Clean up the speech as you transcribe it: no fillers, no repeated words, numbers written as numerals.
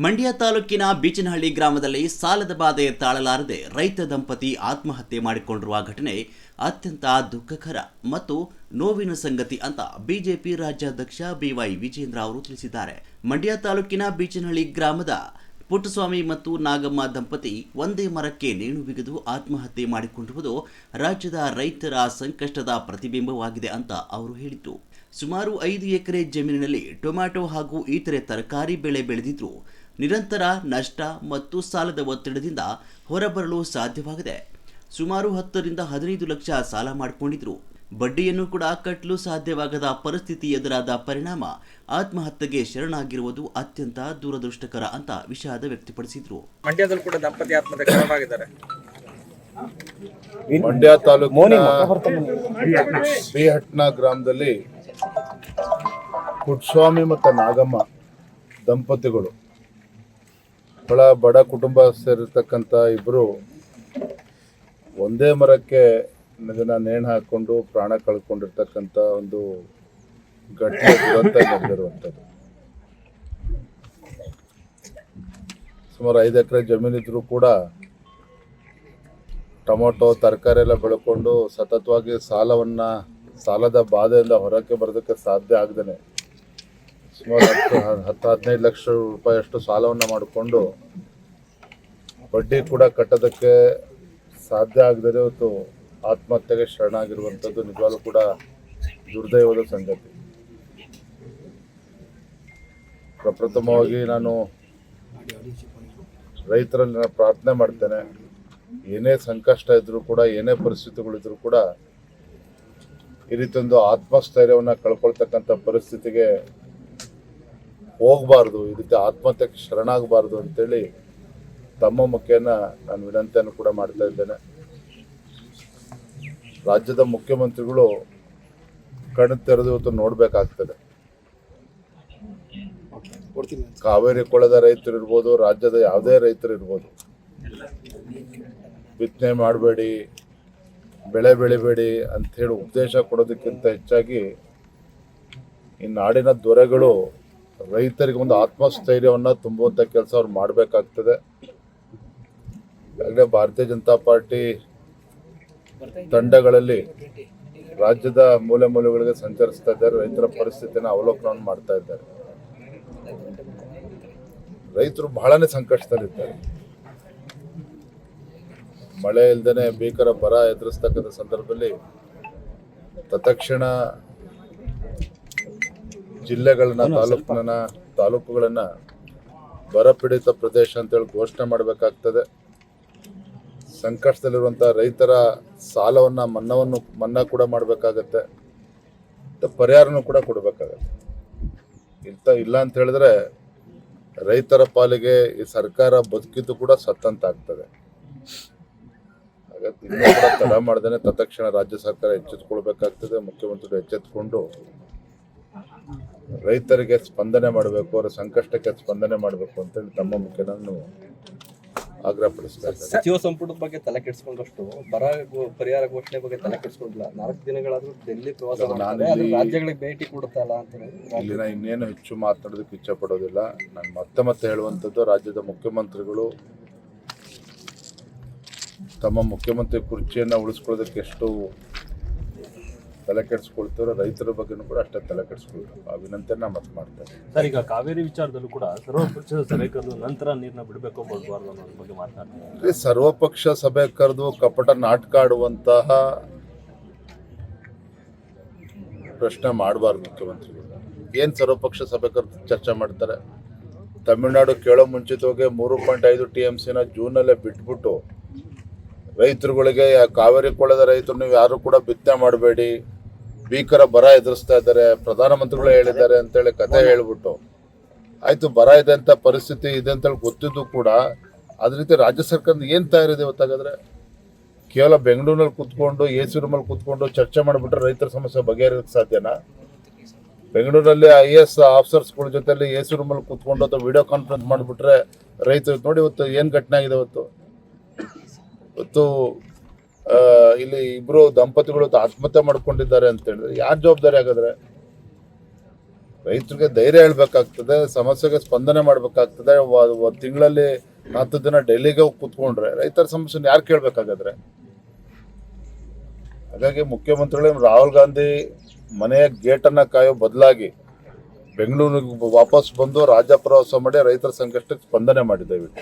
ಮಂಡ್ಯ ತಾಲೂಕಿನ ಬೀಚನಹಳ್ಳಿ ಗ್ರಾಮದಲ್ಲಿ ಸಾಲದ ಬಾಧೆ ತಾಳಲಾರದೆ ರೈತ ದಂಪತಿ ಆತ್ಮಹತ್ಯೆ ಮಾಡಿಕೊಂಡಿರುವ ಘಟನೆ ಅತ್ಯಂತ ದುಃಖಕರ ಮತ್ತು ನೋವಿನ ಸಂಗತಿ ಅಂತ ಬಿಜೆಪಿ ರಾಜ್ಯಾಧ್ಯಕ್ಷ ಬಿವೈ ವಿಜೇಂದ್ರ ಅವರು ತಿಳಿಸಿದ್ದಾರೆ. ಮಂಡ್ಯ ತಾಲೂಕಿನ ಬೀಚನಹಳ್ಳಿ ಗ್ರಾಮದ ಪುಟ್ಟಸ್ವಾಮಿ ಮತ್ತು ನಾಗಮ್ಮ ದಂಪತಿ ಒಂದೇ ಮರಕ್ಕೆ ನೇಣು ಬಿಗಿದು ಆತ್ಮಹತ್ಯೆ ಮಾಡಿಕೊಂಡಿರುವುದು ರಾಜ್ಯದ ರೈತರ ಸಂಕಷ್ಟದ ಪ್ರತಿಬಿಂಬವಾಗಿದೆ ಅಂತ ಅವರು ಹೇಳಿದರು. ಸುಮಾರು 5 ಎಕರೆ ಜಮೀನಿನಲ್ಲಿ ಟೊಮ್ಯಾಟೊ ಹಾಗೂ ಇತರೆ ತರಕಾರಿ ಬೆಳೆ ಬೆಳೆದಿದ್ರು ನಿರಂತರ ನಷ್ಟ ಮತ್ತು ಸಾಲದ ಒತ್ತಡದಿಂದ ಹೊರಬರಲು ಸಾಧ್ಯವಾಗದೆ ಸುಮಾರು 10 ರಿಂದ 15 ಲಕ್ಷ ಸಾಲ ಮಾಡಿಕೊಂಡಿದ್ರು. ಬಡ್ಡಿಯನ್ನು ಕೂಡ ಕಟ್ಟಲು ಸಾಧ್ಯವಾಗದ ಪರಿಸ್ಥಿತಿ ಎದುರಾದ ಪರಿಣಾಮ ಆತ್ಮಹತ್ಯೆಗೆ ಶರಣಾಗಿರುವುದು ಅತ್ಯಂತ ದುರದೃಷ್ಟಕರ ಅಂತ ವಿಷಾದ ವ್ಯಕ್ತಪಡಿಸಿದ್ರು. ಮಂಡ್ಯದಲ್ಲಿ ಕೂಡ ದಂಪತಿ ಆತ್ಮಹತ್ಯೆ ಶರಣಾಗಿದ್ದಾರೆ. ಮಂಡ್ಯ ತಾಲೂಕಿನ ಬಿಹಟ್ನ ಗ್ರಾಮದಲ್ಲಿ ಪುಟ್ಟಸ್ವಾಮಿ ಮತ್ತು ನಾಗಮ್ಮ ದಂಪತಿಗಳು ಬಡ ಕುಟುಂಬ ಸೇರಿರ್ತಕ್ಕಂಥ ಇಬ್ಬರು ಒಂದೇ ಮರಕ್ಕೆ ಇದನ್ನ ನೇಣು ಹಾಕೊಂಡು ಪ್ರಾಣ ಕಳ್ಕೊಂಡಿರ್ತಕ್ಕಂಥ ಒಂದು ಘಟನೆ ದುರಂತ ನಡೆದಿರುವಂಥದ್ದು. ಸುಮಾರು 5 ಎಕರೆ ಜಮೀನಿದ್ರು ಕೂಡ ಟೊಮೊಟೊ ತರಕಾರಿ ಎಲ್ಲ ಬೆಳ್ಕೊಂಡು ಸತತವಾಗಿ ಸಾಲದ ಬಾಧೆಯಿಂದ ಹೊರಕ್ಕೆ ಬರೋದಕ್ಕೆ ಸಾಧ್ಯ ಆಗದೇನೆ ಸುಮಾರು 10-15 ಲಕ್ಷ ರೂಪಾಯಿಯಷ್ಟು ಸಾಲವನ್ನು ಮಾಡಿಕೊಂಡು ಬಡ್ಡಿ ಕೂಡ ಕಟ್ಟೋದಕ್ಕೆ ಸಾಧ್ಯ ಆಗದೇ ಇವತ್ತು ಆತ್ಮಹತ್ಯೆಗೆ ಶರಣಾಗಿರುವಂಥದ್ದು ನಿಜವಾಗ್ಲೂ ಕೂಡ ದುರ್ದೈವದ ಸಂಗತಿ. ಪ್ರಪ್ರಥಮವಾಗಿ ನಾನು ರೈತರಲ್ಲಿ ಪ್ರಾರ್ಥನೆ ಮಾಡ್ತೇನೆ, ಏನೇ ಸಂಕಷ್ಟ ಇದ್ರೂ ಕೂಡ ಏನೇ ಪರಿಸ್ಥಿತಿಗಳಿದ್ರೂ ಕೂಡ ಈ ರೀತಿ ಒಂದು ಆತ್ಮಸ್ಥೈರ್ಯವನ್ನು ಕಳ್ಕೊಳ್ತಕ್ಕಂಥ ಪರಿಸ್ಥಿತಿಗೆ ಹೋಗಬಾರ್ದು, ಈ ರೀತಿ ಆತ್ಮಹತ್ಯೆಗೆ ಶರಣಾಗಬಾರ್ದು ಅಂತೇಳಿ ತಮ್ಮ ಮುಖೇನ ನಾನು ವಿನಂತಿಯನ್ನು ಕೂಡ ಮಾಡ್ತಾ ಇದ್ದೇನೆ. ರಾಜ್ಯದ ಮುಖ್ಯಮಂತ್ರಿಗಳು ಕಣ್ಣು ತೆರೆದು ಇವತ್ತು ನೋಡಬೇಕಾಗ್ತದೆ. ಕಾವೇರಿ ಕೊಳದ ರೈತರು ಇರ್ಬೋದು, ರಾಜ್ಯದ ಯಾವುದೇ ರೈತರು ಇರ್ಬೋದು, ಬಿತ್ತನೆ ಮಾಡಬೇಡಿ, ಬೆಳೆ ಬೆಳಿಬೇಡಿ ಅಂಥೇಳಿ ಉಪದೇಶ ಕೊಡೋದಕ್ಕಿಂತ ಹೆಚ್ಚಾಗಿ ಈ ನಾಡಿನ ದೊರೆಗಳು ರೈತರಿಗೆ ಒಂದು ಆತ್ಮಸ್ಥೈರ್ಯವನ್ನು ತುಂಬುವಂಥ ಕೆಲಸ ಅವ್ರು ಮಾಡಬೇಕಾಗ್ತದೆ. ಈಗಾಗಲೇ ಭಾರತೀಯ ಜನತಾ ಪಾರ್ಟಿ ತಂಡಗಳಲ್ಲಿ ರಾಜ್ಯದ ಮೂಲೆ ಮೂಲೆಗಳಿಗೆ ಸಂಚರಿಸ್ತಾ ಇದ್ದಾರೆ, ರೈತರ ಪರಿಸ್ಥಿತಿನ ಅವಲೋಕನವನ್ನು ಮಾಡ್ತಾ ಇದ್ದಾರೆ. ರೈತರು ಬಹಳನೇ ಸಂಕಷ್ಟದಲ್ಲಿದ್ದಾರೆ. ಮಳೆ ಇಲ್ದೇನೆ ಭೀಕರ ಬರ ಎದುರಿಸ್ತಕ್ಕಂಥ ಸಂದರ್ಭದಲ್ಲಿ ತತ್ಕ್ಷಣ ಜಿಲ್ಲೆಗಳನ್ನ ತಾಲೂಕುಗಳನ್ನ ಬರಪೀಡಿತ ಪ್ರದೇಶ ಅಂತೇಳಿ ಘೋಷಣೆ ಮಾಡಬೇಕಾಗ್ತದೆ. ಸಂಕಷ್ಟದಲ್ಲಿರುವಂಥ ರೈತರ ಸಾಲವನ್ನು ಮನ್ನಾ ಕೂಡ ಮಾಡಬೇಕಾಗತ್ತೆ, ಪರಿಹಾರನೂ ಕೂಡ ಕೊಡಬೇಕಾಗತ್ತೆ. ಇಲ್ಲ ಅಂತ ಹೇಳಿದ್ರೆ ರೈತರ ಪಾಲಿಗೆ ಈ ಸರ್ಕಾರ ಬದುಕಿದ್ದು ಕೂಡ ಸತ್ತಂತಾಗ್ತದೆ. ಹಾಗಾಗಿ ಇನ್ನೂ ಕೂಡ ತಡ ಮಾಡ್ದೇನೆ ತತ್ಕ್ಷಣ ರಾಜ್ಯ ಸರ್ಕಾರ ಎಚ್ಚೆತ್ತುಕೊಳ್ಬೇಕಾಗ್ತದೆ. ಮುಖ್ಯಮಂತ್ರಿಗಳು ಎಚ್ಚೆತ್ತುಕೊಂಡು ರೈತರಿಗೆ ಸ್ಪಂದನೆ ಮಾಡಬೇಕು, ಅವರ ಸಂಕಷ್ಟಕ್ಕೆ ಸ್ಪಂದನೆ ಮಾಡಬೇಕು ಅಂತೇಳಿ ತಮ್ಮ ಮುಖ್ಯ ನಾನು ಆಗ್ರಹಪಡಿಸ್ತಾ ಇದ್ದೇನೆ. ಸಚಿವ ಸಂಪುಟದ ಬಗ್ಗೆ ತಲೆ ಕೆಡಿಸ್ಕೊಂಡಷ್ಟು ಬರ ಪರಿಹಾರ ಘೋಷಣೆ ಬಗ್ಗೆ ತಲೆ ಕೆಡಿಸ್ಕೊಂಡಿಲ್ಲ. 4 ದಿನಗಳಾದ್ರೂ ಡೆಲ್ಲಿ ಪ್ರವಾಸ ರಾಜ್ಯಗಳಿಗೆ ಭೇಟಿ ಕೊಡುತ್ತಲ್ಲ ಅಂತ ಇಲ್ಲಿ ನಾನು ಇನ್ನೇನು ಹೆಚ್ಚು ಮಾತನಾಡೋದಕ್ಕೆ ಇಚ್ಛೆ ಪಡೋದಿಲ್ಲ. ನಾನು ಮತ್ತೆ ಹೇಳುವಂಥದ್ದು, ರಾಜ್ಯದ ಮುಖ್ಯಮಂತ್ರಿಗಳು ತಮ್ಮ ಮುಖ್ಯಮಂತ್ರಿ ಕುರ್ಚಿಯನ್ನು ಉಳಿಸ್ಕೊಳ್ಳೋದಕ್ಕೆ ಎಷ್ಟು ತಲೆ ಕೆಡಿಸ್ಕೊಳ್ತಾರೋ ರೈತರ ಬಗ್ಗೆನೂ ಕೂಡ ಅಷ್ಟೇ ತಲೆ ಕೆಡಿಸ್ಕೊಳ್ತಾರೆ. ಆ ವಿನಂತಿಯನ್ನು ಮತ್ತೆ ಮಾಡ್ತಾರೆ. ಸರ್, ಈಗ ಕಾವೇರಿ ವಿಚಾರದಲ್ಲೂ ಕೂಡ ಸರ್ವಪಕ್ಷದ ಸಭೆ ಕರೆದು ನಂತರ ನೀರನ್ನ ಬಿಡಬೇಕು ಬಿಡಬಾರ್ದು ಅನ್ನೋದ್ರ ಬಗ್ಗೆ ಮಾತನಾಡ್ತಾರೆ. ಸರ್ವಪಕ್ಷ ಸಭೆ ಕರೆದು ಕಪಟ ನಾಟಕ ಆಡುವಂತಹ ಪ್ರಶ್ನೆ ಮಾಡಬಾರ್ದು ಮುಖ್ಯಮಂತ್ರಿಗಳು. ಏನು ಸರ್ವಪಕ್ಷ ಸಭೆ ಕರೆದು ಚರ್ಚೆ ಮಾಡ್ತಾರೆ? ತಮಿಳುನಾಡು ಕೇಳೋ ಮುಂಚಿತವಾಗಿ 3.5 TMCನ ಜೂನಲ್ಲೇ ಬಿಟ್ಬಿಟ್ಟು ರೈತರುಗಳಿಗೆ ಕಾವೇರಿ ಕೊಳ್ಳದ ರೈತರು ನೀವು ಯಾರು ಕೂಡ ಬಿತ್ತನೆ ಮಾಡಬೇಡಿ, ಭೀಕರ ಬರ ಎದುರಿಸ್ತಾ ಇದ್ದಾರೆ, ಪ್ರಧಾನಮಂತ್ರಿಗಳು ಹೇಳಿದ್ದಾರೆ ಅಂತೇಳಿ ಕಥೆ ಹೇಳ್ಬಿಟ್ಟು ಆಯ್ತು, ಬರ ಇದೆ ಅಂತ ಪರಿಸ್ಥಿತಿ ಇದೆ ಅಂತೇಳಿ ಗೊತ್ತಿದ್ದು ಕೂಡ ಅದೇ ರೀತಿ ರಾಜ್ಯ ಸರ್ಕಾರದ ಏನು ತಯಾರಿದೆ ಇವತ್ತಾಗಾದ್ರೆ? ಕೇವಲ ಬೆಂಗಳೂರಿನಲ್ಲಿ ಕೂತ್ಕೊಂಡು AC ರೂಮಲ್ಲಿ ಕೂತ್ಕೊಂಡು ಚರ್ಚೆ ಮಾಡಿಬಿಟ್ರೆ ರೈತರ ಸಮಸ್ಯೆ ಬಗೆಹರಿಯೋಕ್ಕೆ ಸಾಧ್ಯನಾ? ಬೆಂಗಳೂರಲ್ಲಿ IAS ಆಫೀಸರ್ಸ್ಗಳ ಜೊತೆಲಿ AC ರೂಮಲ್ಲಿ ಕೂತ್ಕೊಂಡು ಅಥವಾ ವಿಡಿಯೋ ಕಾನ್ಫರೆನ್ಸ್ ಮಾಡಿಬಿಟ್ರೆ ರೈತರು ನೋಡಿ ಇವತ್ತು ಏನು ಘಟನೆ ಆಗಿದೆ. ಇವತ್ತು ಇಲ್ಲಿ ಇಬ್ಬರು ದಂಪತಿಗಳು ಆತ್ಮಹತ್ಯೆ ಮಾಡ್ಕೊಂಡಿದ್ದಾರೆ ಅಂತ ಹೇಳಿದ್ರೆ ಯಾರು ಜವಾಬ್ದಾರಿ? ಹಾಗಾದ್ರೆ ರೈತರಿಗೆ ಧೈರ್ಯ ಹೇಳ್ಬೇಕಾಗ್ತದೆ, ಸಮಸ್ಯೆಗೆ ಸ್ಪಂದನೆ ಮಾಡಬೇಕಾಗ್ತದೆ. ತಿಂಗಳಲ್ಲಿ 10 ದಿನ ಡೆಲ್ಲಿಗೆ ಹೋಗಿ ಕೂತ್ಕೊಂಡ್ರೆ ರೈತರ ಸಮಸ್ಯೆನ ಯಾರು ಕೇಳಬೇಕಾಗಾದ್ರೆ? ಹಾಗಾಗಿ ಮುಖ್ಯಮಂತ್ರಿಗಳು ರಾಹುಲ್ ಗಾಂಧಿ ಮನೆಯ ಗೇಟನ್ನು ಕಾಯೋ ಬದಲಾಗಿ ಬೆಂಗಳೂರಿಗೆ ವಾಪಸ್ ಬಂದು ರಾಜ್ಯ ಪ್ರವಾಸ ಮಾಡಿ ರೈತರ ಸಂಕಷ್ಟಕ್ಕೆ ಸ್ಪಂದನೆ ಮಾಡಿದ್ದೇವೆ.